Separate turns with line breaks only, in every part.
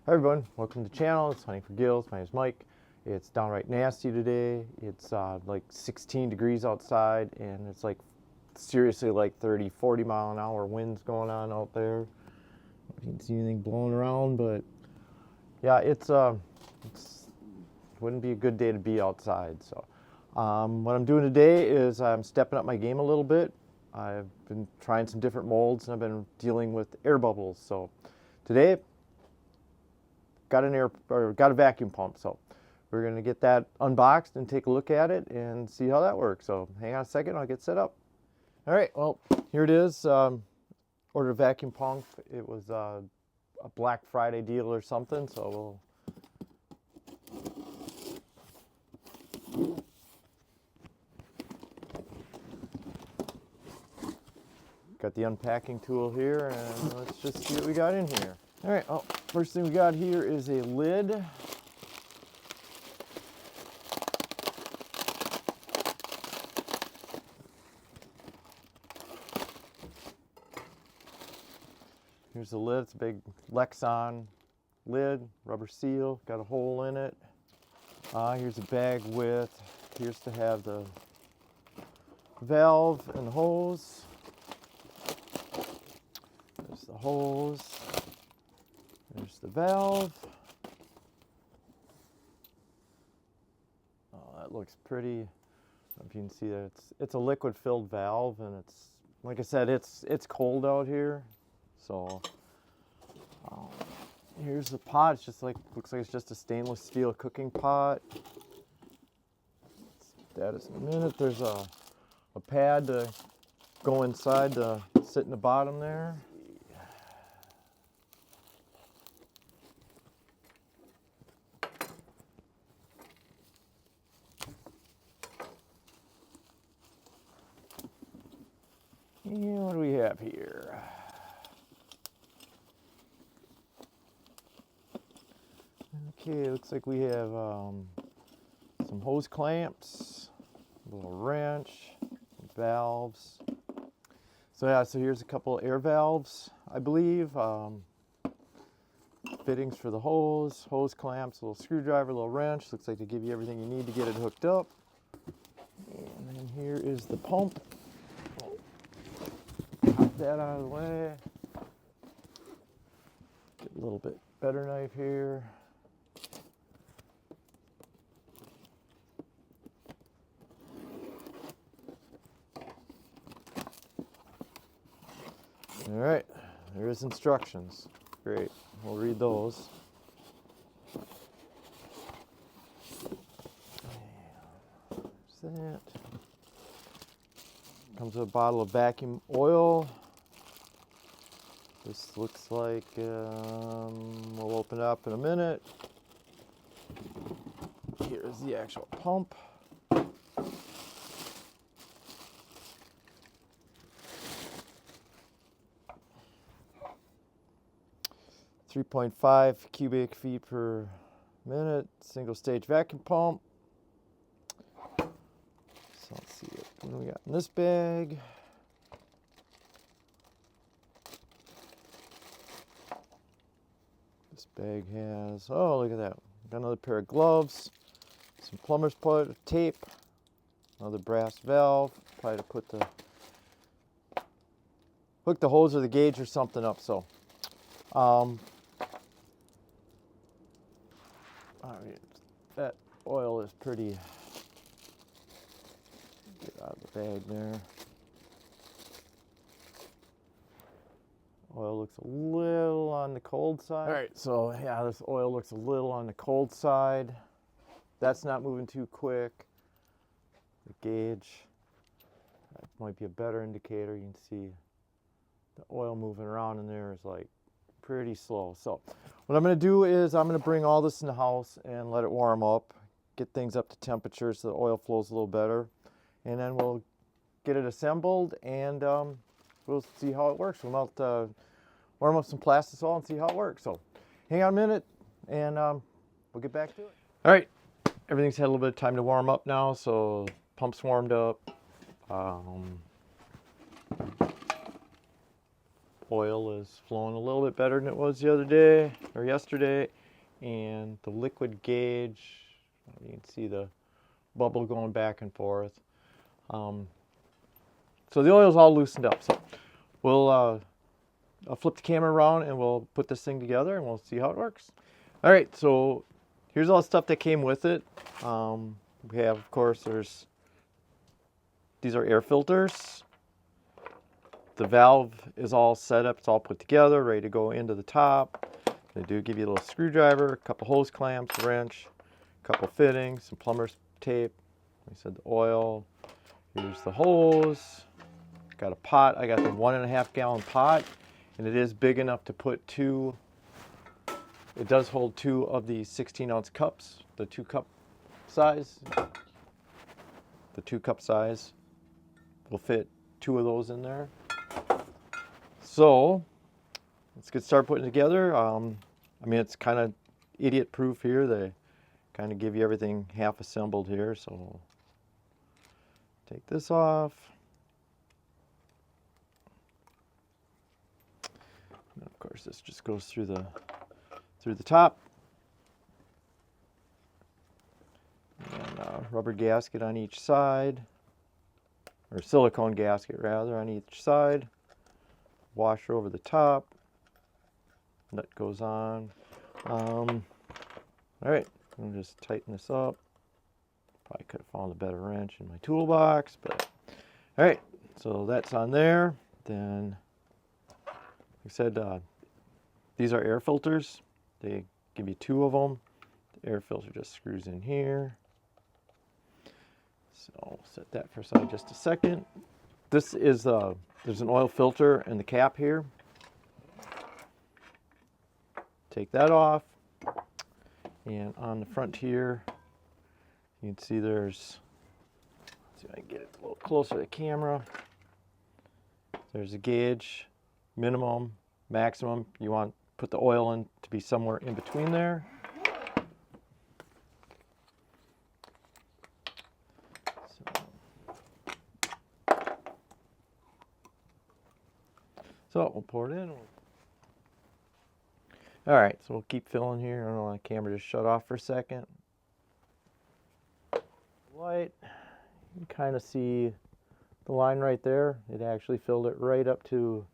Hi everyone, welcome to the channel. It's Hunting for Gills. My name is Mike. It's downright nasty today. It's like 16 degrees outside and it's like seriously like 30-40 mile an hour winds going on out there. If you can see anything blowing around, but yeah, it's wouldn't be a good day to be outside. So what I'm doing today is I'm stepping up my game a little bit. I've been trying some different molds and I've been dealing with air bubbles. So today got a vacuum pump, so we're going to get that unboxed and take a look at it and see how that works. So hang on a second, I'll get set up. All right, well, here it is. Ordered a vacuum pump. It was a Black Friday deal or something, so got the unpacking tool here, and let's just see what we got in here. All right, well, first thing we got here is a lid. Here's the lid. It's a big Lexan lid, rubber seal, got a hole in it. Here's a bag with, here's to have the valve and the hose. There's the hose. There's the valve. Oh, that looks pretty. I don't know if you can see that it's a liquid filled valve, and it's, like I said, it's cold out here. So here's the pot. It's just like, looks like it's just a stainless steel cooking pot. That is in a minute. There's a pad to go inside to sit in the bottom there. And what do we have here? Okay, looks like we have some hose clamps, a little wrench, some valves. So yeah, so here's a couple air valves, I believe. Fittings for the hose clamps, a little screwdriver, a little wrench. Looks like they give you everything you need to get it hooked up. And then here is the pump. Pop that out of the way. Get a little bit better knife here. All right, there's instructions. Great, we'll read those. There's that. Comes with a bottle of vacuum oil. This looks like, we'll open it up in a minute. Here's the actual pump. 3.5 cubic feet per minute, single stage vacuum pump. So let's see what do we got in this bag. This bag has, oh, look at that. Got another pair of gloves, some plumber's tape, another brass valve, probably to put the, hook the hose or the gauge or something up. So that oil is pretty, get out of the bag there. Oil looks a little on the cold side. All right, so yeah, this oil looks a little on the cold side. That's not moving too quick. The gauge, that might be a better indicator. You can see the oil moving around in there is like pretty slow. So what I'm going to do is I'm going to bring all this in the house and let it warm up, get things up to temperature so the oil flows a little better, and then we'll get it assembled and we'll see how it works. We'll warm up some Plastisol and see how it works. So hang on a minute and we'll get back to it. All right, everything's had a little bit of time to warm up now, so pump's warmed up. Oil is flowing a little bit better than it was the other day or yesterday, and the liquid gauge, you can see the bubble going back and forth. So the oil's all loosened up. So we'll I'll flip the camera around and we'll put this thing together and we'll see how it works. All right, so here's all the stuff that came with it. We have, of course, these are air filters. The valve is all set up, it's all put together, ready to go into the top. They do give you a little screwdriver, a couple hose clamps, a wrench, a couple fittings, some plumber's tape. Like I said, the oil. Here's the hose. Got a pot. I got the 1.5 gallon pot, and it is big enough to put two. It does hold 2 of the 16-ounce cups, the 2-cup size. The 2-cup size will fit 2 of those in there. So let's get started putting it together. I mean, it's kind of idiot proof here. They kind of give you everything half assembled here. So we'll take this off. And of course, this just goes through the top. And rubber gasket on each side, or silicone gasket rather, on each side. Washer over the top. Nut goes on. All right, I'll just tighten this up. Probably could have found a better wrench in my toolbox, but all right, so that's on there. Then, like I said, these are air filters. They give you 2 of them. The air filter just screws in here. So I'll set that for aside just a second. This is, there's an oil filter in the cap here. Take that off. And on the front here, you can see there's, let's see if I can get it a little closer to the camera. There's a gauge, minimum, maximum. You want to put the oil in to be somewhere in between there. So we'll pour it in. All right, so we'll keep filling here. I don't know, the camera just shut off for a second. Light, you can kind of see the line right there. It actually filled it right up to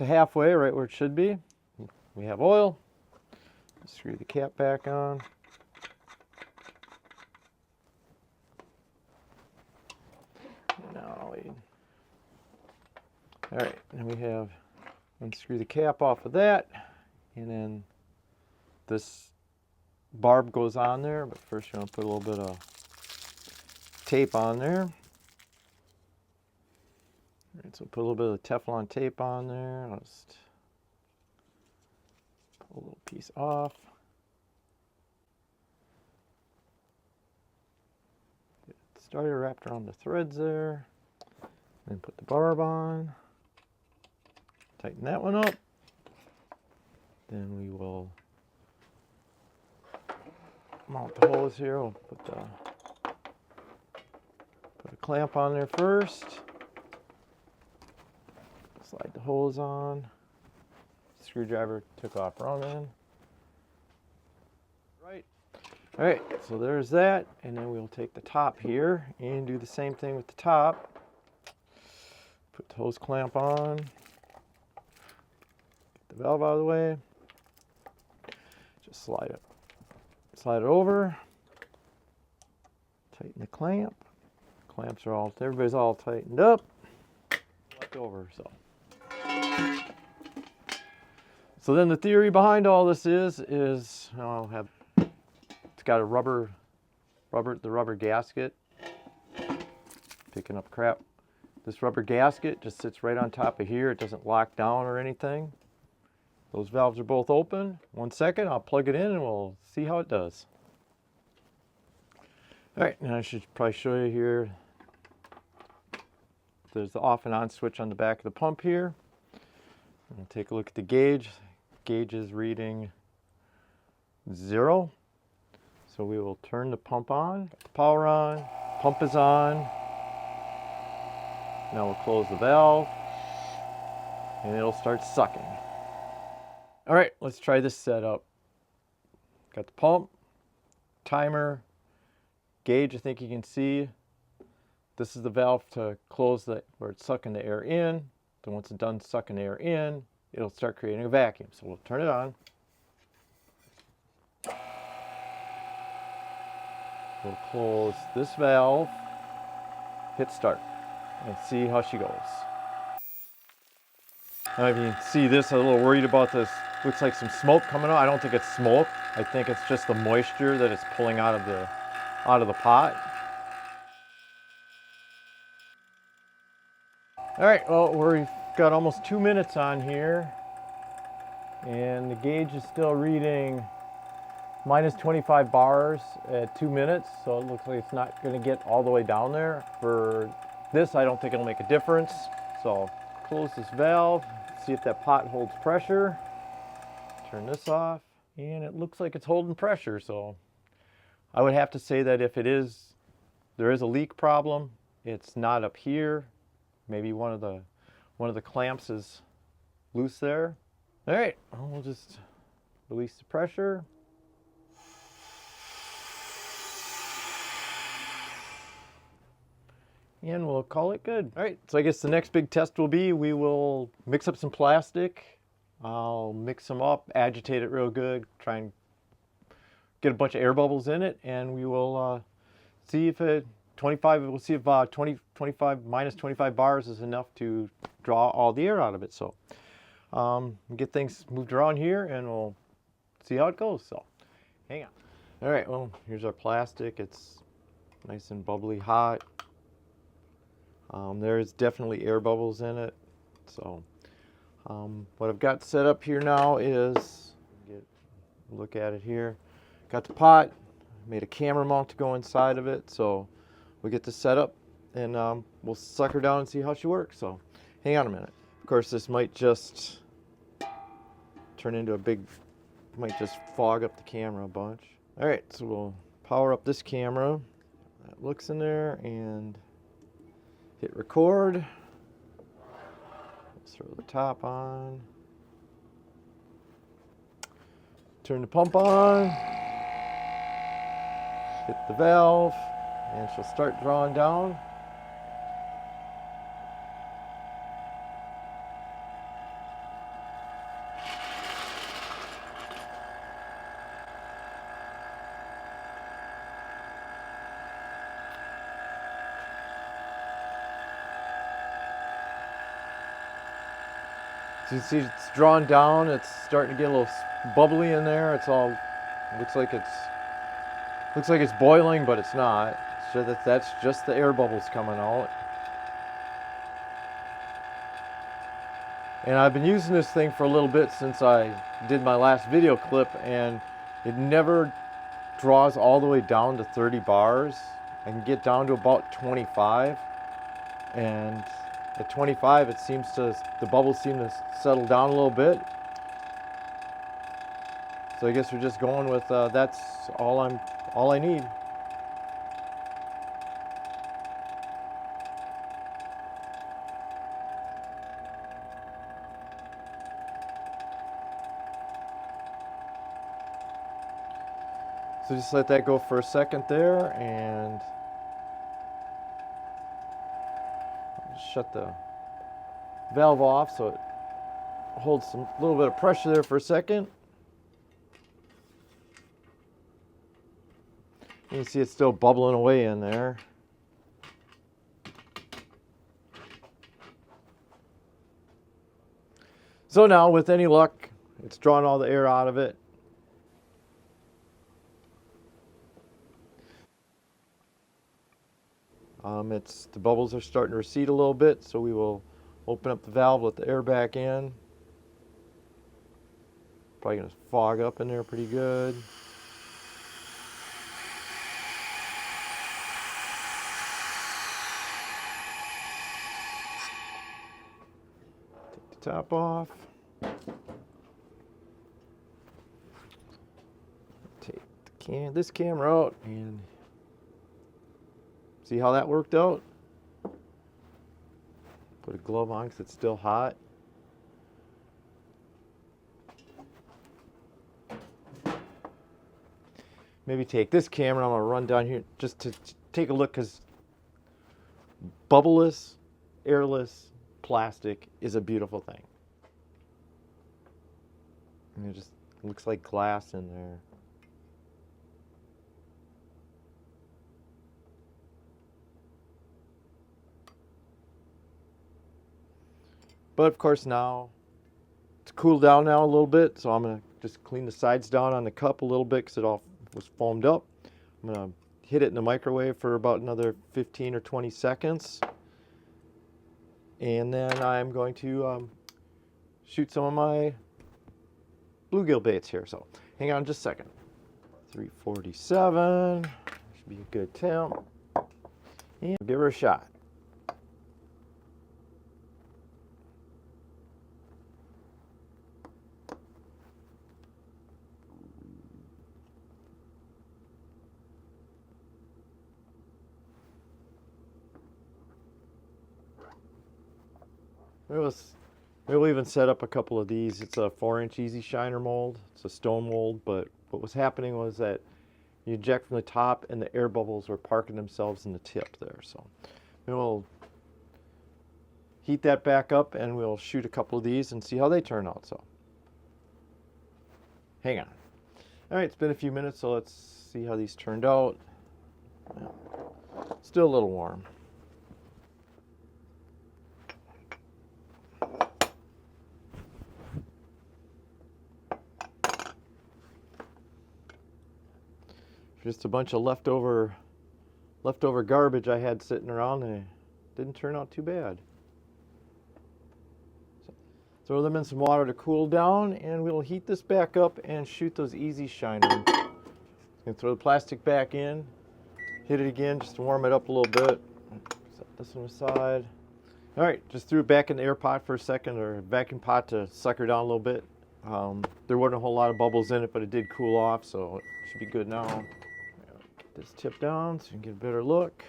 halfway, right where it should be. We have oil. Screw the cap back on. Now all right, and we have, unscrew the cap off of that, and then this barb goes on there, but first you're going to put a little bit of tape on there. All right, so put a little bit of Teflon tape on there. I'll just pull a little piece off. Get it started, wrapped around the threads there. Then put the barb on. Tighten that one up. Then we will mount the hose here. We'll put a clamp on there first. Slide the hose on. Screwdriver took off running. Right. All right, so there's that. And then we'll take the top here and do the same thing with the top. Put the hose clamp on. Get the valve out of the way. Just slide it over. Tighten the clamp. Clamps are all, everybody's all tightened up. Left over, so. So then the theory behind all this is I'll have, it's got a the rubber gasket. Picking up crap. This rubber gasket just sits right on top of here. It doesn't lock down or anything. Those valves are both open. 1 second, I'll plug it in and we'll see how it does. All right, now I should probably show you here. There's the off and on switch on the back of the pump here. We'll take a look at the gauge. Gauge is reading 0. So we will turn the pump on. Got the power on. Pump is on. Now we'll close the valve. and it'll start sucking. All right, let's try this setup. Got the pump, timer, gauge. I think you can see. This is the valve to close where it's sucking the air in. Then once it's done sucking the air in, it'll start creating a vacuum. So we'll turn it on. We'll close this valve, hit start, and see how she goes. Now if you can see this, I'm a little worried about this. Looks like some smoke coming out. I don't think it's smoke. I think it's just the moisture that it's pulling out of the pot. All right, well, we've got almost 2 minutes on here, and the gauge is still reading minus 25 bars at 2 minutes, so it looks like it's not going to get all the way down there. For this, I don't think it'll make a difference. So close this valve, see if that pot holds pressure. Turn this off, and it looks like it's holding pressure. So I would have to say that if there is a leak problem, it's not up here. Maybe one of the clamps is loose there. All right, we'll just release the pressure. And we'll call it good. All right, so I guess the next big test will be we will mix up some plastic. I'll mix them up, agitate it real good, try and get a bunch of air bubbles in it, and we will see if minus 25 bars is enough to draw all the air out of it. So get things moved around here and we'll see how it goes. So hang on. All right, well, here's our plastic. It's nice and bubbly hot. There's definitely air bubbles in it. So what I've got set up here now is, look at it here. Got the pot, made a camera mount to go inside of it. So we'll get this set up and we'll suck her down and see how she works. So hang on a minute. Of course, this might just turn into might just fog up the camera a bunch. All right, so we'll power up this camera. That looks in there and hit record. Let's throw the top on. Turn the pump on. Hit the valve, and she'll start drawing down. So you see it's drawn down, it's starting to get a little bubbly in there. It's all looks like it's boiling, but it's not. So that's just the air bubbles coming out. And I've been using this thing for a little bit since I did my last video clip, and it never draws all the way down to 30 bars. I can get down to about 25, and at 25 the bubbles seem to settle down a little bit. So I guess we're just going with that's all I need. So just let that go for a second there, and I'll just shut the valve off so it holds a little bit of pressure there for a second. You can see it's still bubbling away in there. So now, with any luck, it's drawn all the air out of it. The bubbles are starting to recede a little bit, so we will open up the valve, let the air back in. Probably going to fog up in there pretty good. Take the top off. Take this camera out and see how that worked out. Put a glove on because it's still hot. maybe take this camera. I'm gonna run down here just to take a look, because bubbleless, airless plastic is a beautiful thing. And it just looks like glass in there. But of course now it's cooled down now a little bit, so I'm gonna just clean the sides down on the cup a little bit because it all was foamed up. I'm gonna hit it in the microwave for about another 15 or 20 seconds. And then I'm going to shoot some of my bluegill baits here. So hang on just a second. 347, should be a good temp. And give her a shot. We'll even set up a couple of these. It's a 4-inch easy shiner mold. It's a stone mold, but what was happening was that you eject from the top and the air bubbles were parking themselves in the tip there. So we'll heat that back up and we'll shoot a couple of these and see how they turn out. So hang on. All right, it's been a few minutes, so let's see how these turned out. Still a little warm. Just a bunch of leftover garbage I had sitting around, and it didn't turn out too bad. So throw them in some water to cool down, and we'll heat this back up and shoot those easy shiners. And throw the plastic back in, hit it again just to warm it up a little bit. Set this one aside. All right, just threw it back in the air pot for a second, or vacuum pot, to sucker down a little bit. There weren't a whole lot of bubbles in it, but it did cool off, so it should be good now. Get this tip down so you can get a better look.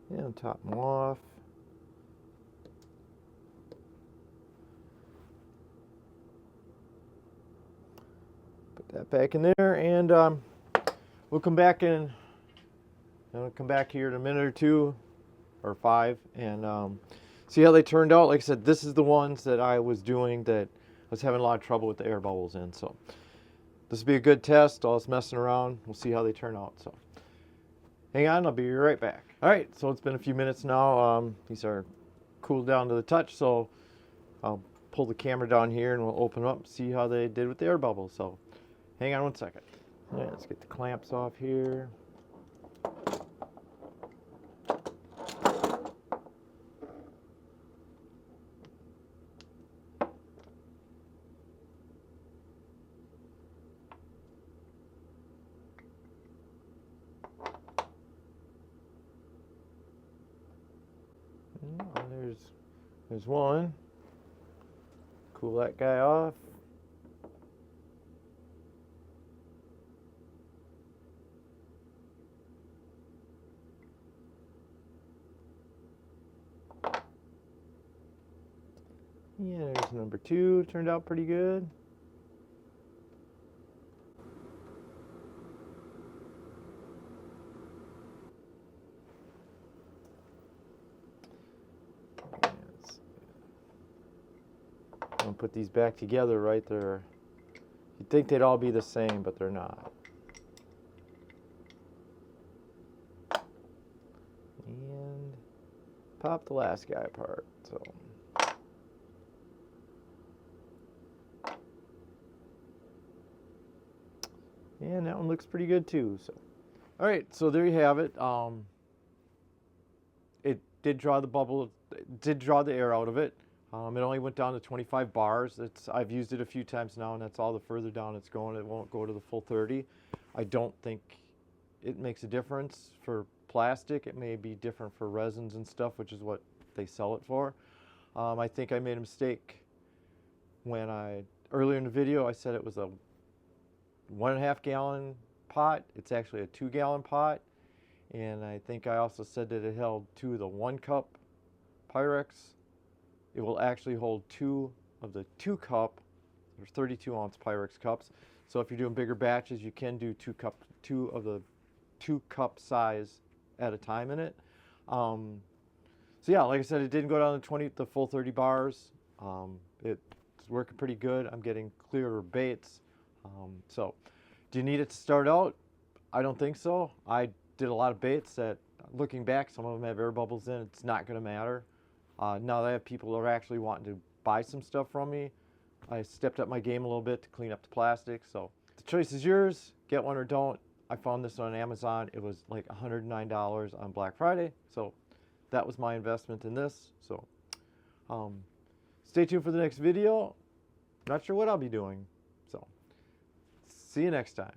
And top them off. Put that back in there, and we'll come back in. I'll come back here in a minute or two, or 5, and see how they turned out. Like I said, this is the ones that I was doing that I was having a lot of trouble with the air bubbles in. So this will be a good test. All this messing around, we'll see how they turn out. So hang on, I'll be right back. All right, so it's been a few minutes now. These are cooled down to the touch, so I'll pull the camera down here and we'll open up, see how they did with the air bubbles. So hang on one second. Yeah, let's get the clamps off here. There's one. Cool that guy off. Yeah, there's number 2. Turned out pretty good. I'm gonna put these back together right there. You'd think they'd all be the same, but they're not. And pop the last guy apart. So and that one looks pretty good too. So all right, so there you have it. It did draw the bubble, it did draw the air out of it. It only went down to 25 bars. I've used it a few times now, and that's all the further down it's going. It won't go to the full 30. I don't think it makes a difference for plastic. It may be different for resins and stuff, which is what they sell it for. I think I made a mistake when earlier in the video I said it was a 1.5 gallon pot. It's actually a 2 gallon pot. And I think I also said that it held 2 of the 1 cup Pyrex. It will actually hold 2 of the 2 cup. There's 32 ounce Pyrex cups. So if you're doing bigger batches, you can do 2 of the 2 cup size at a time in it. So yeah, like I said, it didn't go down to the full 30 bars. It's working pretty good. I'm getting clearer baits. So do you need it to start out? I don't think so. I did a lot of baits that, looking back, some of them have air bubbles in. It's not going to matter. Now that I have people that are actually wanting to buy some stuff from me, I stepped up my game a little bit to clean up the plastic. So the choice is yours. Get one or don't. I found this on Amazon. It was like $109 on Black Friday. So that was my investment in this. So stay tuned for the next video. Not sure what I'll be doing. So see you next time.